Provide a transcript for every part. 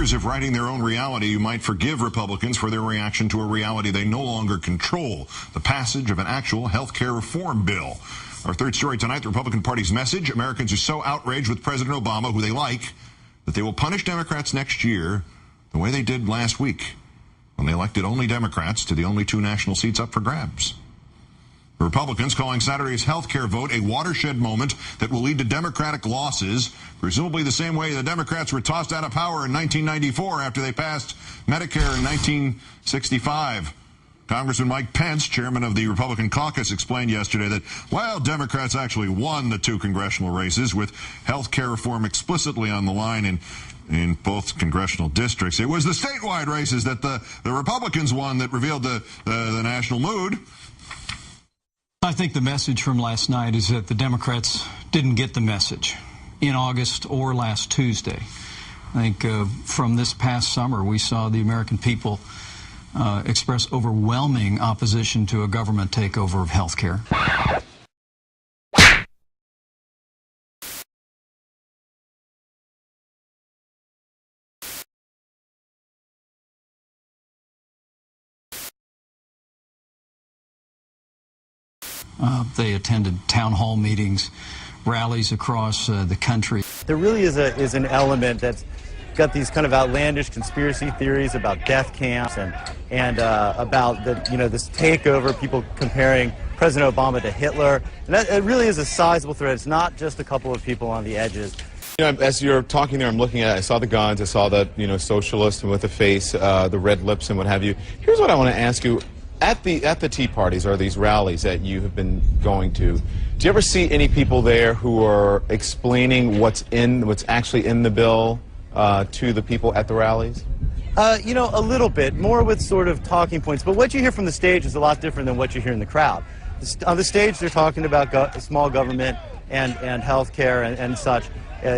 years of writing their own reality, you might forgive Republicans for their reaction to a reality they no longer control, the passage of an actual health care reform bill. Our third story tonight, the Republican Party's message: Americans are so outraged with President Obama, who they like, that they will punish Democrats next year the way they did last week, when they elected only Democrats to the only 2 national seats up for grabs. The Republicans calling Saturday's health care vote a watershed moment that will lead to Democratic losses, presumably the same way the Democrats were tossed out of power in 1994 after they passed Medicare in 1965. Congressman Mike Pence, chairman of the Republican caucus, explained yesterday that while Democrats actually won the 2 congressional races with health care reform explicitly on the line in both congressional districts, it was the statewide races that the Republicans won that revealed the national mood. I think the message from last night is that the Democrats didn't get the message in August or last Tuesday. I think from this past summer, we saw the American people express overwhelming opposition to a government takeover of health care. They attended town hall meetings, rallies across the country. There really is an element that's got these kind of outlandish conspiracy theories about death camps and about this takeover, people comparing President Obama to Hitler. And that it really is a sizable threat. It's not just a couple of people on the edges. You know, as you're talking there, I'm looking at it. I saw the guns, I saw the socialist with the face, the red lips and what have you. Here's what I want to ask you. At the Tea Parties or these rallies that you have been going to, do you ever see any people there who are explaining what's actually in the bill to the people at the rallies? A little bit, more with sort of talking points. But what you hear from the stage is a lot different than what you hear in the crowd. On the stage, they're talking about small government and health care and such,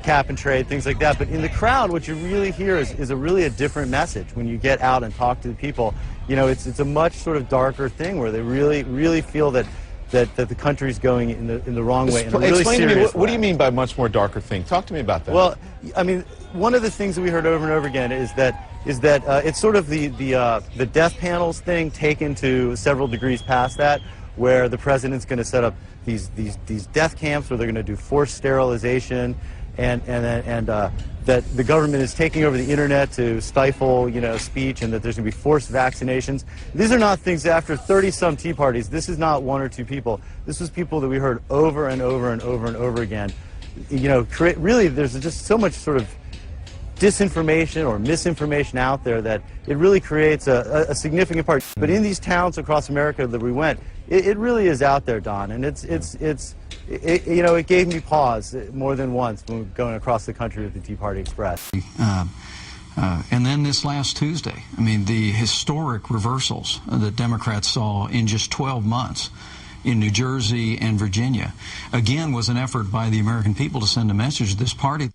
cap and trade, things like that. But in the crowd, what you really hear is really a different message when you get out and talk to the people. It's a much sort of darker thing where they really feel that the country's going in the wrong way. In a really Explain to me, serious what do you mean by much more darker thing? Talk to me about that. Well, I mean, one of the things that we heard over and over again is that it's sort of the death panels thing taken to several degrees past that, where the president's going to set up these death camps where they're going to do forced sterilization, and that the government is taking over the internet to stifle, speech, and that there's going to be forced vaccinations. These are not things after 30-some Tea Parties. This is not 1 or 2 people. This was people that we heard over and over and over and over again. Really, there's just so much sort of disinformation or misinformation out there that it really creates a significant part. But in these towns across America that we went, it really is out there, Don, and it gave me pause more than once when we were going across the country with the Tea Party Express. And then this last Tuesday, I mean, the historic reversals that Democrats saw in just 12 months in New Jersey and Virginia, again, was an effort by the American people to send a message to this party.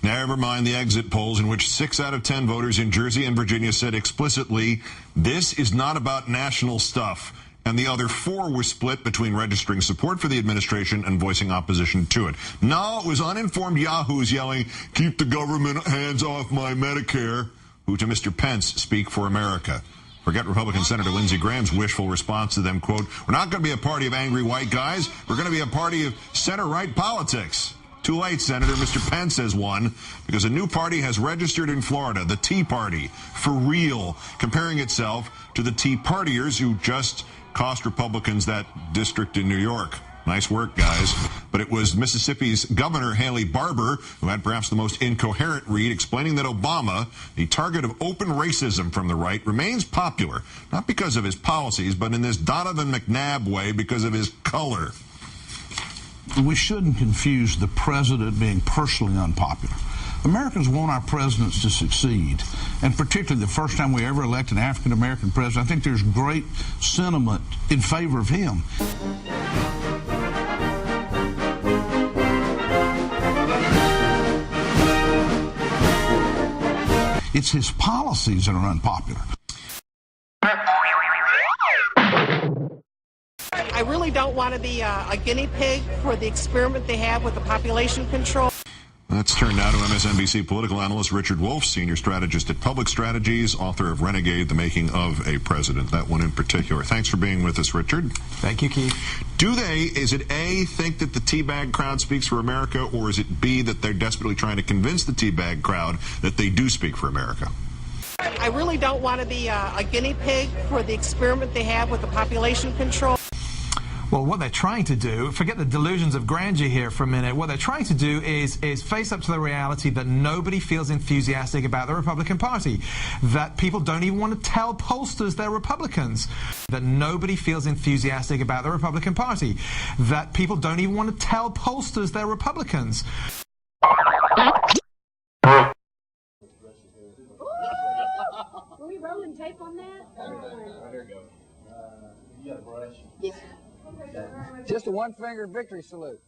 Never mind the exit polls in which 6 out of 10 voters in Jersey and Virginia said explicitly, this is not about national stuff. And the other 4 were split between registering support for the administration and voicing opposition to it. No, it was uninformed yahoos yelling, keep the government hands off my Medicare, who to Mr. Pence speak for America. Forget Republican Senator Lindsey Graham's wishful response to them, quote, we're not going to be a party of angry white guys. We're going to be a party of center-right politics. Too late, Senator. Mr. Pence has won because a new party has registered in Florida, the Tea Party, for real, comparing itself to the Tea Partiers who just cost Republicans that district in New York. Nice work, guys. But it was Mississippi's Governor Haley Barbour who had perhaps the most incoherent read, explaining that Obama, the target of open racism from the right, remains popular, not because of his policies, but in this Donovan McNabb way, because of his color. We shouldn't confuse the president being personally unpopular. Americans want our presidents to succeed, and particularly the first time we ever elect an African-American president, I think there's great sentiment in favor of him. It's his policies that are unpopular. I really don't want to be a guinea pig for the experiment they have with the population control. Let's turn now to MSNBC political analyst Richard Wolff, senior strategist at Public Strategies, author of Renegade, The Making of a President, that one in particular. Thanks for being with us, Richard. Thank you, Keith. Do they, is it A, think that the teabag crowd speaks for America, or is it B, that they're desperately trying to convince the teabag crowd that they do speak for America? I really don't want to be a guinea pig for the experiment they have with the population control. Well, what they're trying to do, forget the delusions of grandeur here for a minute, what they're trying to do is face up to the reality that nobody feels enthusiastic about the Republican Party, that people don't even want to tell pollsters they're Republicans, that nobody feels enthusiastic about the Republican Party, that people don't even want to tell pollsters they're Republicans. Are we rolling tape on that? There you go. You got a brush? Yes. Just a one-finger victory salute.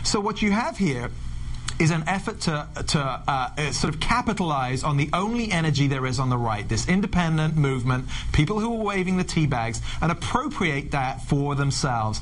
So what you have here is an effort to sort of capitalize on the only energy there is on the right, this independent movement, people who are waving the tea bags, and appropriate that for themselves.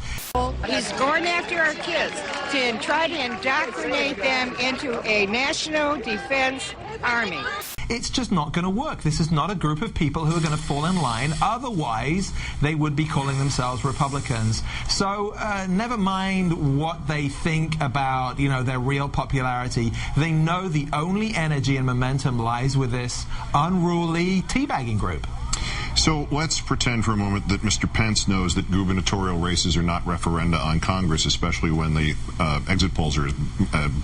He's going after our kids to try to indoctrinate them into a national defense army. It's just not going to work. This is not a group of people who are going to fall in line. Otherwise, they would be calling themselves Republicans. So never mind what they think about, you know, their real popularity. They know the only energy and momentum lies with this unruly teabagging group. So let's pretend for a moment that Mr. Pence knows that gubernatorial races are not referenda on Congress, especially when the exit polls are as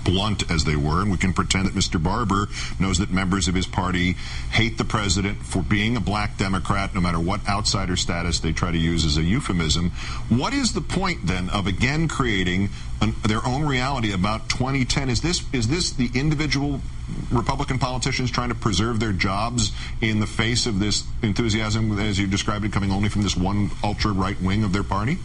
blunt as they were. And we can pretend that Mr. Barber knows that members of his party hate the president for being a black Democrat, no matter what outsider status they try to use as a euphemism. What is the point, then, of again creating their own reality about 2010? Is this the individual Republican politicians trying to preserve their jobs in the face of this enthusiasm, as you described it, coming only from this one ultra-right wing of their party?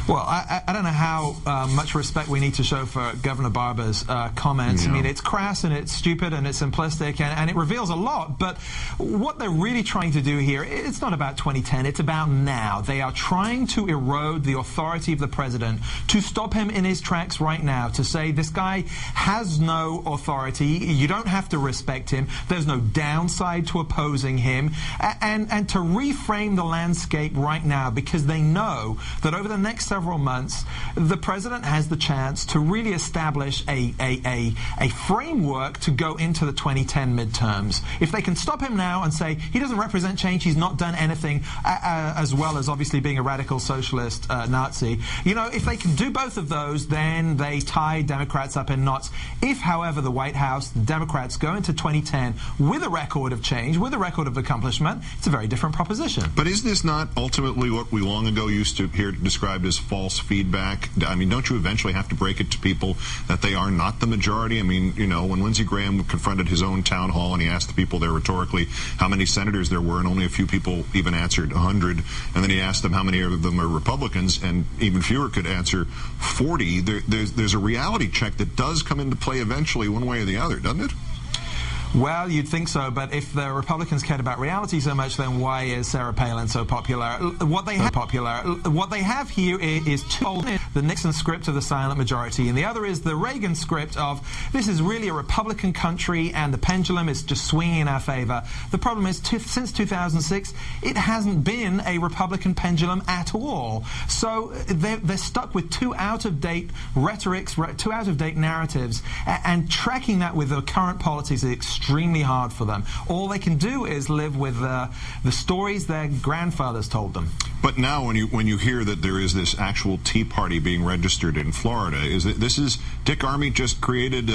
Well, I don't know how much respect we need to show for Governor Barber's comments. Yeah. I mean, it's crass and it's stupid and it's simplistic and it reveals a lot. But what they're really trying to do here, it's not about 2010. It's about now. They are trying to erode the authority of the president, to stop him in his tracks right now, to say this guy has no authority. You don't have to respect him. There's no downside to opposing him. And to reframe the landscape right now, because they know that over the next several months, the president has the chance to really establish a framework to go into the 2010 midterms. If they can stop him now and say he doesn't represent change, he's not done anything, as well as obviously being a radical socialist Nazi, you know, if they can do both of those, then they tie Democrats up in knots. If, however, the White House, the Democrats go into 2010 with a record of change, with a record of accomplishment, it's a very different proposition. But is this not ultimately what we long ago used to hear described as false feedback? I mean, don't you eventually have to break it to people that they are not the majority? I mean, you know, when Lindsey Graham confronted his own town hall and he asked the people there rhetorically how many senators there were, and only a few people even answered 100, and then he asked them how many of them are Republicans, and even fewer could answer 40. There's a reality check that does come into play eventually one way or the other, doesn't it? Well, you'd think so, but if the Republicans cared about reality so much, then why is Sarah Palin so popular? What they have here is two: the Nixon script of the silent majority, and the other is the Reagan script of this is really a Republican country and the pendulum is just swinging in our favor. The problem is, since 2006, it hasn't been a Republican pendulum at all. So they're stuck with two out-of-date rhetorics, two out-of-date narratives, and tracking that with the current politics is extremely hard for them. All they can do is live with the stories their grandfathers told them. But now when you hear that there is this actual Tea Party being registered in Florida, is Dick Armey just created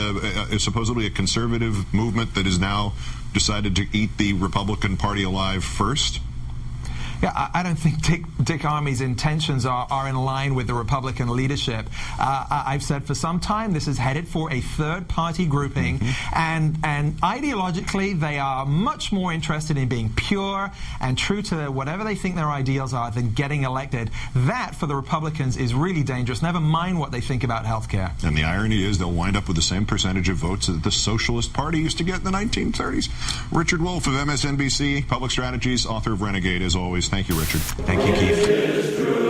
supposedly a conservative movement that has now decided to eat the Republican Party alive first? Yeah, I don't think Dick Armey's intentions are in line with the Republican leadership. I've said for some time this is headed for a third-party grouping, and ideologically they are much more interested in being pure and true to whatever they think their ideals are than getting elected. That, for the Republicans, is really dangerous, never mind what they think about health care. And the irony is they'll wind up with the same percentage of votes that the Socialist Party used to get in the 1930s. Richard Wolff of MSNBC, Public Strategies, author of Renegade, as always. Thank you, Richard. Thank you, Keith.